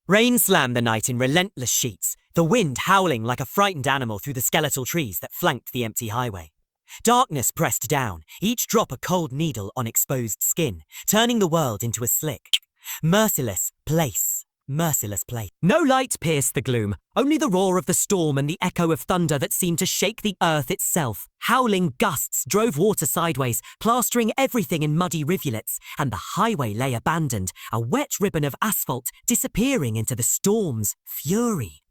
Rain slammed the night in relentless sheets, the wind howling like a frightened animal through the skeletal trees that flanked the empty highway. Darkness pressed down, each drop a cold needle on exposed skin, turning the world into a slick, merciless place. Merciless place. No light pierced the gloom, only the roar of the storm and the echo of thunder that seemed to shake the earth itself. Howling gusts drove water sideways, plastering everything in muddy rivulets, and the highway lay abandoned, a wet ribbon of asphalt disappearing into the storm's fury.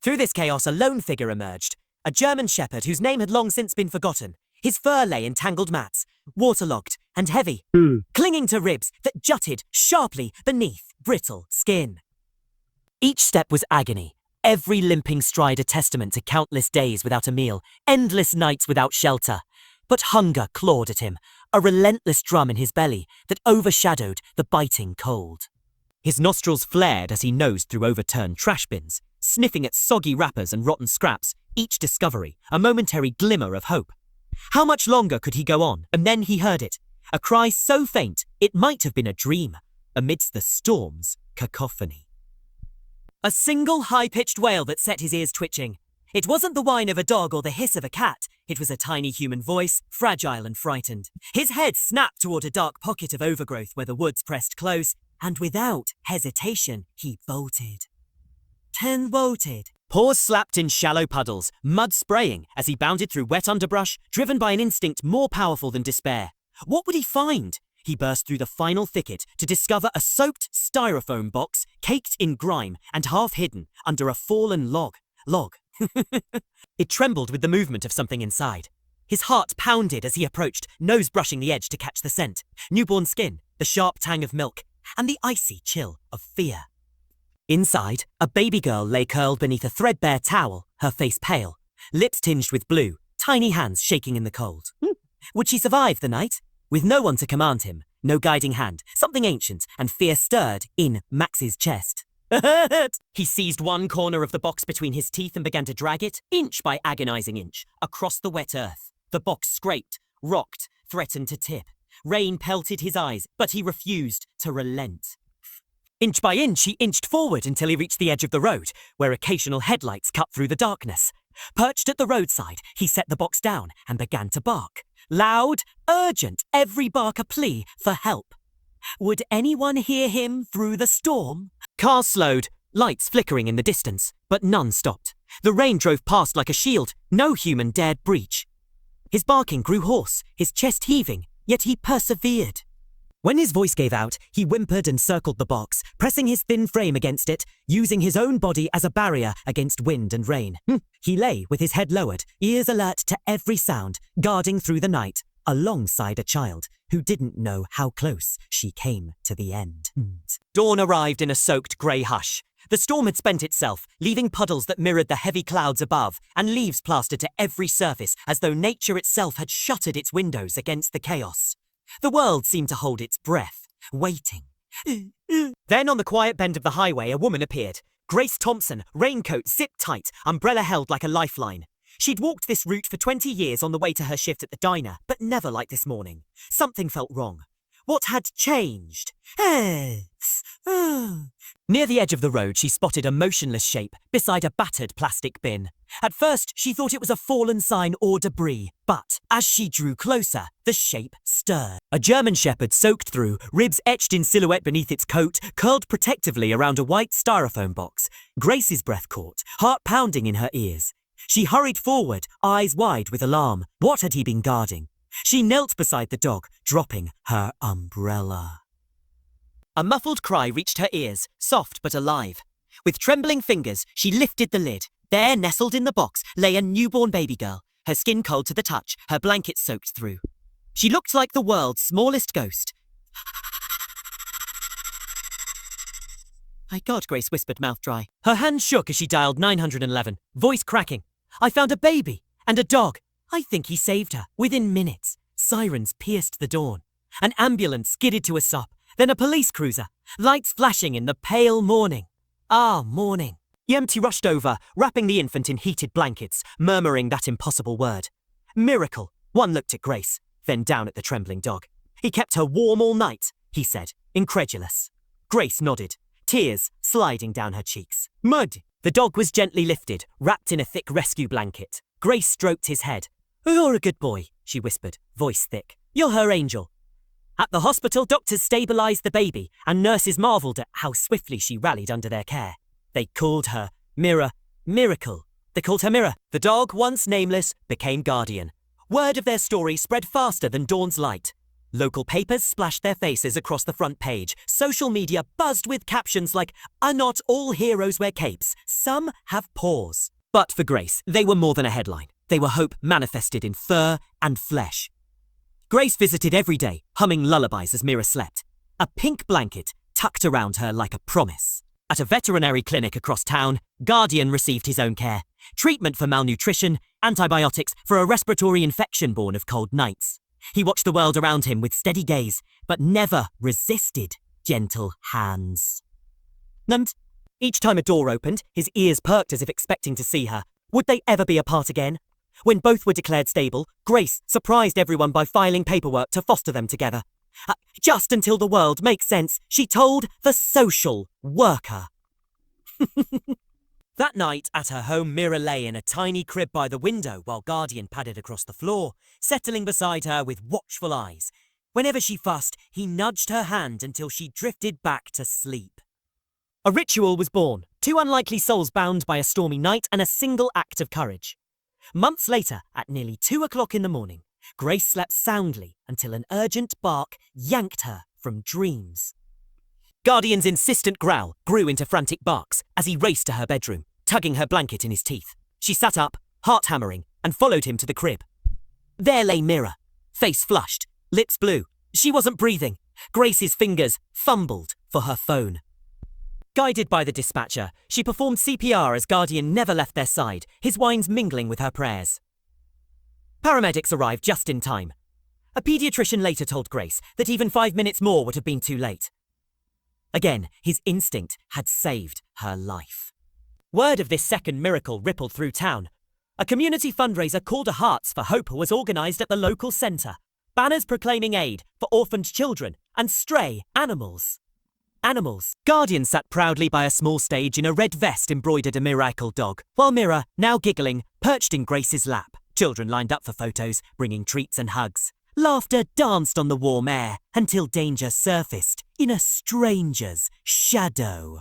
Through this chaos, a lone figure emerged, a German shepherd whose name had long since been forgotten. His fur lay in tangled mats, waterlogged and heavy, clinging to ribs that jutted sharply beneath brittle skin. Each step was agony, every limping stride a testament to countless days without a meal, endless nights without shelter. But hunger clawed at him, a relentless drum in his belly that overshadowed the biting cold. His nostrils flared as he nosed through overturned trash bins, sniffing at soggy wrappers and rotten scraps, each discovery a momentary glimmer of hope. How much longer could he go on? And then he heard it, a cry so faint it might have been a dream, amidst the storm's cacophony. A single high-pitched wail that set his ears twitching. It wasn't the whine of a dog or the hiss of a cat. It was a tiny human voice, fragile and frightened. His head snapped toward a dark pocket of overgrowth where the woods pressed close, and without hesitation, he bolted. Bolted. Paws slapped in shallow puddles, mud spraying as he bounded through wet underbrush, driven by an instinct more powerful than despair. What would he find? He burst through the final thicket to discover a soaked styrofoam box caked in grime and half hidden under a fallen log. It trembled with the movement of something inside. His heart pounded as he approached, nose brushing the edge to catch the scent. Newborn skin, the sharp tang of milk, and the icy chill of fear. Inside, a baby girl lay curled beneath a threadbare towel, her face pale, lips tinged with blue, tiny hands shaking in the cold. Would she survive the night? With no one to command him, no guiding hand, something ancient and fear stirred in Max's chest. He seized one corner of the box between his teeth and began to drag it, inch by agonizing inch, across the wet earth. The box scraped, rocked, threatened to tip. Rain pelted his eyes, but he refused to relent. Inch by inch, he inched forward until he reached the edge of the road, where occasional headlights cut through the darkness. Perched at the roadside, he set the box down and began to bark. Loud, urgent, every bark a plea for help. Would anyone hear him through the storm? Cars slowed, lights flickering in the distance, but none stopped. The rain drove past like a shield, no human dared breach. His barking grew hoarse, his chest heaving, yet he persevered. When his voice gave out, he whimpered and circled the box, pressing his thin frame against it, using his own body as a barrier against wind and rain. He lay with his head lowered, ears alert to every sound, guarding through the night, alongside a child who didn't know how close she came to the end. Dawn arrived in a soaked grey hush. The storm had spent itself, leaving puddles that mirrored the heavy clouds above, and leaves plastered to every surface as though nature itself had shuttered its windows against the chaos. The world seemed to hold its breath, waiting. Then on the quiet bend of the highway, a woman appeared. Grace Thompson, raincoat zipped tight, umbrella held like a lifeline. She'd walked this route for 20 years on the way to her shift at the diner, but never like this morning. Something felt wrong. What had changed? Near the edge of the road, she spotted a motionless shape beside a battered plastic bin. At first, she thought it was a fallen sign or debris, but as she drew closer, the shape stirred. A German shepherd soaked through, ribs etched in silhouette beneath its coat, curled protectively around a white styrofoam box. Grace's breath caught, heart pounding in her ears. She hurried forward, eyes wide with alarm. What had he been guarding? She knelt beside the dog, dropping her umbrella. A muffled cry reached her ears, soft but alive. With trembling fingers, she lifted the lid. There, nestled in the box, lay a newborn baby girl, her skin cold to the touch, her blanket soaked through. She looked like the world's smallest ghost. My God, Grace whispered, mouth dry. Her hand shook as she dialed 911, voice cracking. I found a baby and a dog. I think he saved her. Within minutes, sirens pierced the dawn. An ambulance skidded to a stop, then a police cruiser, lights flashing in the pale morning. Ah, morning. Yemti rushed over, wrapping the infant in heated blankets, murmuring that impossible word. Miracle. One looked at Grace, then down at the trembling dog. He kept her warm all night, he said, incredulous. Grace nodded. tears sliding down her cheeks. Mud! The dog was gently lifted, wrapped in a thick rescue blanket. Grace stroked his head. "You're a good boy," she whispered, voice thick. "You're her angel." At the hospital, doctors stabilized the baby, and nurses marveled at how swiftly she rallied under their care. They called her Miracle. They called her Mirror. The dog, once nameless, became guardian. Word of their story spread faster than dawn's light. Local papers splashed their faces across the front page. Social media buzzed with captions like, "Are not all heroes wear capes? Some have paws." But for Grace, they were more than a headline. They were hope manifested in fur and flesh. Grace visited every day, humming lullabies as Mira slept. A pink blanket tucked around her like a promise. At a veterinary clinic across town, Guardian received his own care. Treatment for malnutrition, antibiotics for a respiratory infection born of cold nights. He watched the world around him with steady gaze, but never resisted gentle hands. And each time a door opened, his ears perked as if expecting to see her. Would they ever be apart again? When both were declared stable, Grace surprised everyone by filing paperwork to foster them together. Just until the world makes sense, she told the social worker. That night at her home, Mira lay in a tiny crib by the window while Guardian padded across the floor, settling beside her with watchful eyes. Whenever she fussed, he nudged her hand until she drifted back to sleep. A ritual was born, two unlikely souls bound by a stormy night and a single act of courage. Months later, at nearly 2 o'clock in the morning, Grace slept soundly until an urgent bark yanked her from dreams. Guardian's insistent growl grew into frantic barks as he raced to her bedroom, tugging her blanket in his teeth. She sat up, heart hammering, and followed him to the crib. There lay Mira, face flushed, lips blue. She wasn't breathing. Grace's fingers fumbled for her phone. Guided by the dispatcher, she performed CPR as Guardian never left their side, his whines mingling with her prayers. Paramedics arrived just in time. A pediatrician later told Grace that even 5 minutes more would have been too late. Again, his instinct had saved her life. Word of this second miracle rippled through town. A community fundraiser called a Hearts for Hope was organised at the local centre. Banners proclaiming aid for orphaned children and stray animals. Guardian sat proudly by a small stage in a red vest embroidered a miracle dog, while Mira, now giggling, perched in Grace's lap. Children lined up for photos, bringing treats and hugs. Laughter danced on the warm air until danger surfaced in a stranger's shadow.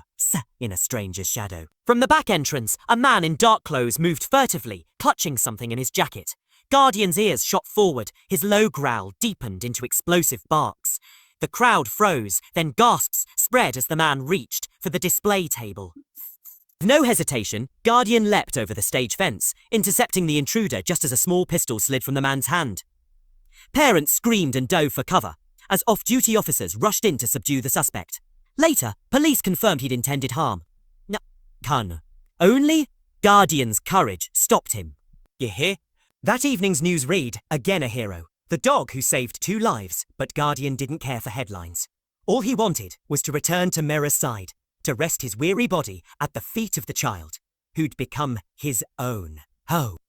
From the back entrance, a man in dark clothes moved furtively, clutching something in his jacket. Guardian's ears shot forward, his low growl deepened into explosive barks. The crowd froze, then gasps spread as the man reached for the display table. With no hesitation, Guardian leapt over the stage fence, intercepting the intruder just as a small pistol slid from the man's hand. Parents screamed and dove for cover, as off-duty officers rushed in to subdue the suspect. Later, police confirmed he'd intended harm. Only Guardian's courage stopped him. You hear? That evening's news read, again a hero. The dog who saved 2 lives, but Guardian didn't care for headlines. All he wanted was to return to Mira's side, to rest his weary body at the feet of the child, who'd become his own.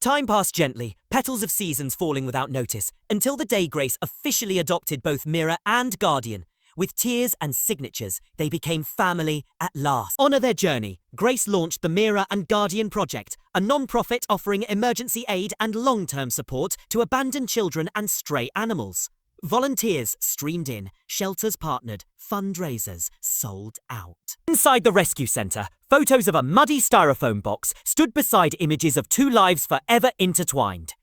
Time passed gently, petals of seasons falling without notice, until the day Grace officially adopted both Mira and Guardian. With tears and signatures, they became family at last. On their journey, Grace launched the Mira and Guardian Project, a non-profit offering emergency aid and long-term support to abandoned children and stray animals. Volunteers streamed in, shelters partnered, fundraisers sold out. Inside the rescue centre, photos of a muddy styrofoam box stood beside images of 2 lives forever intertwined.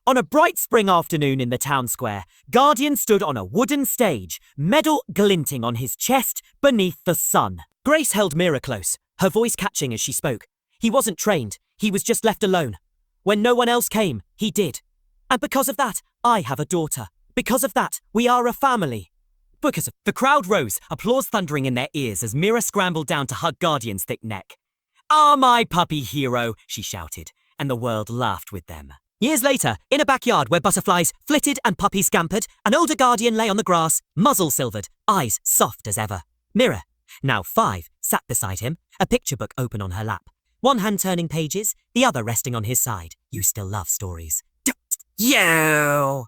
On a bright spring afternoon in the town square, Guardian stood on a wooden stage, medal glinting on his chest beneath the sun. Grace held Mira close, her voice catching as she spoke. He wasn't trained, he was just left alone. When no one else came, he did. And because of that, I have a daughter. Because of that, we are a family. The crowd rose, applause thundering in their ears as Mira scrambled down to hug Guardian's thick neck. "Ah, my puppy hero," she shouted, and the world laughed with them. Years later, in a backyard where butterflies flitted and puppies scampered, an older Guardian lay on the grass, muzzle silvered, eyes soft as ever. Mira, now 5, sat beside him, a picture book open on her lap. One hand turning pages, the other resting on his side. You still love stories. You!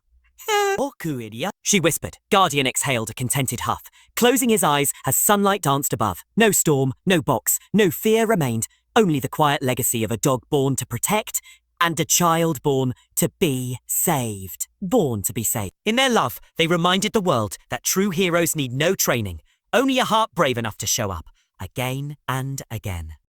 she whispered. Guardian exhaled a contented huff, closing his eyes as sunlight danced above. No storm, no box, no fear remained, only the quiet legacy of a dog born to protect and a child born to be saved. Born to be saved. In their love, they reminded the world that true heroes need no training, only a heart brave enough to show up, again and again.